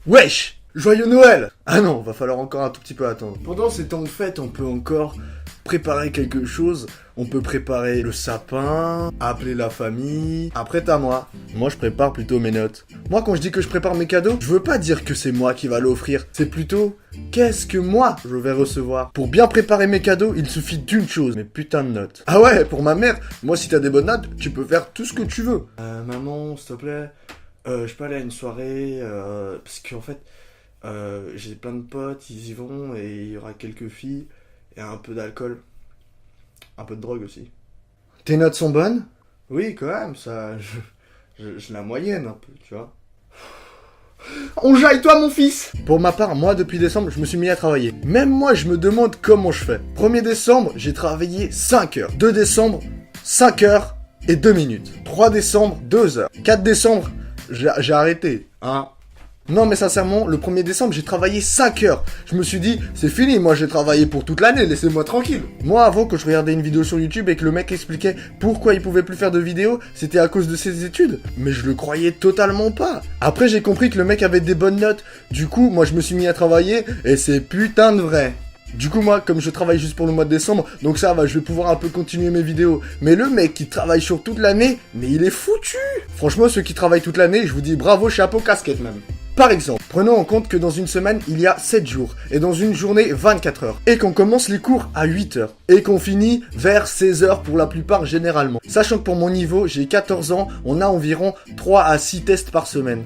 Wesh! Joyeux Noël! Ah non, va falloir encore un tout petit peu attendre. Pendant ces temps de fête, on peut encore préparer quelque chose. On peut préparer le sapin, appeler la famille. Après, t'as moi. Moi, je prépare plutôt mes notes. Moi, quand je dis que je prépare mes cadeaux, je veux pas dire que c'est moi qui va l'offrir. C'est plutôt, qu'est-ce que moi, je vais recevoir? Pour bien préparer mes cadeaux, il suffit d'une chose, mes putains de notes. Ah ouais, pour ma mère, moi, si t'as des bonnes notes, tu peux faire tout ce que tu veux. Maman, s'il te plaît, je peux aller à une soirée, parce qu'en fait, j'ai plein de potes, ils y vont, et il y aura quelques filles, et un peu d'alcool. Un peu de drogue aussi. Tes notes sont bonnes? Oui, quand même, ça... Je la moyenne un peu, tu vois. On jaille toi mon fils! Pour ma part, moi depuis décembre, je me suis mis à travailler. Même moi, je me demande comment je fais. 1er décembre, j'ai travaillé 5 heures. 2 décembre, 5 heures et 2 minutes. 3 décembre, 2 heures. 4 décembre, j'ai arrêté, hein. Non mais sincèrement, le 1er décembre, j'ai travaillé 5 heures. Je me suis dit, c'est fini, moi j'ai travaillé pour toute l'année, laissez-moi tranquille. Moi avant, quand je regardais une vidéo sur YouTube et que le mec expliquait pourquoi il pouvait plus faire de vidéos, c'était à cause de ses études. Mais je le croyais totalement pas. Après j'ai compris que le mec avait des bonnes notes. Du coup, moi je me suis mis à travailler et c'est putain de vrai. Du coup, moi, comme je travaille juste pour le mois de décembre, donc ça va, je vais pouvoir un peu continuer mes vidéos. Mais le mec qui travaille sur toute l'année, mais il est foutu! Franchement, ceux qui travaillent toute l'année, je vous dis bravo, chapeau, casquette même. Par exemple, prenons en compte que dans une semaine, il y a 7 jours, et dans une journée, 24 heures, et qu'on commence les cours à 8 heures, et qu'on finit vers 16 heures pour la plupart généralement. Sachant que pour mon niveau, j'ai 14 ans, on a environ 3 à 6 tests par semaine.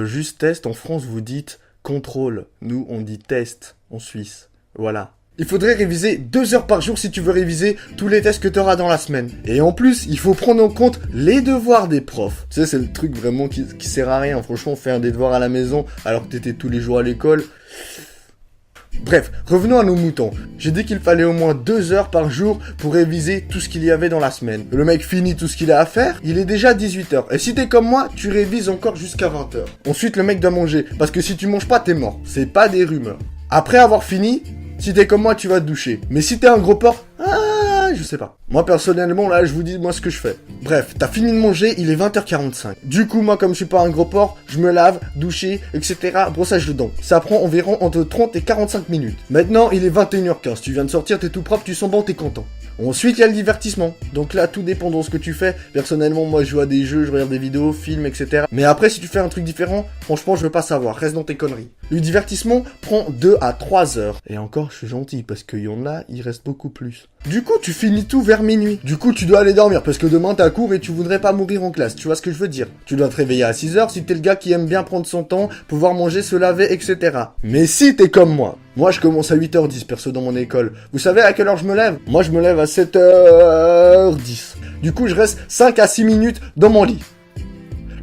Juste test, en France, vous dites contrôle. Nous, on dit test en Suisse. Voilà. Il faudrait réviser 2 heures par jour si tu veux réviser tous les tests que tu auras dans la semaine. Et en plus, il faut prendre en compte les devoirs des profs. Tu sais, c'est le truc vraiment qui sert à rien. Franchement, faire des devoirs à la maison alors que t'étais tous les jours à l'école. Bref, revenons à nos moutons. J'ai dit qu'il fallait au moins 2 heures par jour pour réviser tout ce qu'il y avait dans la semaine. Le mec finit tout ce qu'il a à faire, il est déjà 18 heures. Et si t'es comme moi, tu révises encore jusqu'à 20 heures. Ensuite, le mec doit manger. Parce que si tu manges pas, t'es mort. C'est pas des rumeurs. Après avoir fini, si t'es comme moi, tu vas te doucher. Mais si t'es un gros porc, je sais pas. Moi, personnellement, là, je vous dis, moi, ce que je fais. Bref, t'as fini de manger, il est 20h45. Du coup, moi, comme je suis pas un gros porc, je me lave, doucher, etc., brossage de dents. Ça prend environ entre 30 et 45 minutes. Maintenant, il est 21h15. Tu viens de sortir, t'es tout propre, tu sens bon, t'es content. Ensuite, il y a le divertissement. Donc là, tout dépend de ce que tu fais. Personnellement, moi, je joue à des jeux, je regarde des vidéos, films, etc. Mais après, si tu fais un truc différent, franchement, je veux pas savoir. Reste dans tes conneries. Le divertissement prend 2 à 3 heures. Et encore, je suis gentil, parce qu'il y en a, il reste beaucoup plus. Du coup, tu finis tout vers minuit. Du coup, tu dois aller dormir, parce que demain, t'as cours et tu voudrais pas mourir en classe. Tu vois ce que je veux dire? Tu dois te réveiller à 6 heures si t'es le gars qui aime bien prendre son temps, pouvoir manger, se laver, etc. Mais si t'es comme moi, je commence à 8h10, perso, dans mon école. Vous savez à quelle heure je me lève? Moi, je me lève à 7h10. Du coup, je reste 5 à 6 minutes dans mon lit.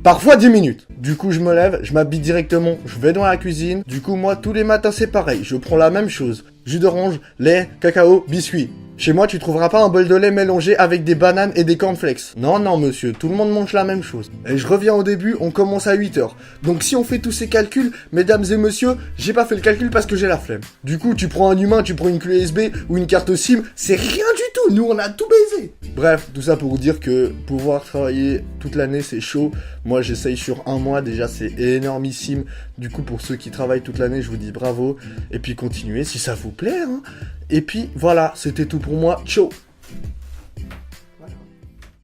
Parfois 10 minutes. Du coup, je me lève, je m'habille directement, je vais dans la cuisine. Du coup, moi, tous les matins, c'est pareil. Je prends la même chose. Jus d'orange, lait, cacao, biscuits. Chez moi, tu trouveras pas un bol de lait mélangé avec des bananes et des cornflakes. Non, non, monsieur, tout le monde mange la même chose. Et je reviens au début, on commence à 8 heures. Donc si on fait tous ces calculs, mesdames et messieurs, j'ai pas fait le calcul parce que j'ai la flemme. Du coup, tu prends un humain, tu prends une clé USB ou une carte SIM, c'est rien du tout, nous on a tout baisé. Bref, tout ça pour vous dire que pouvoir travailler toute l'année, c'est chaud. Moi, j'essaye sur un mois, déjà c'est énormissime. Du coup, pour ceux qui travaillent toute l'année, je vous dis bravo. Et puis continuez si ça vous plaît, hein. Et puis voilà, c'était tout pour moi. Ciao.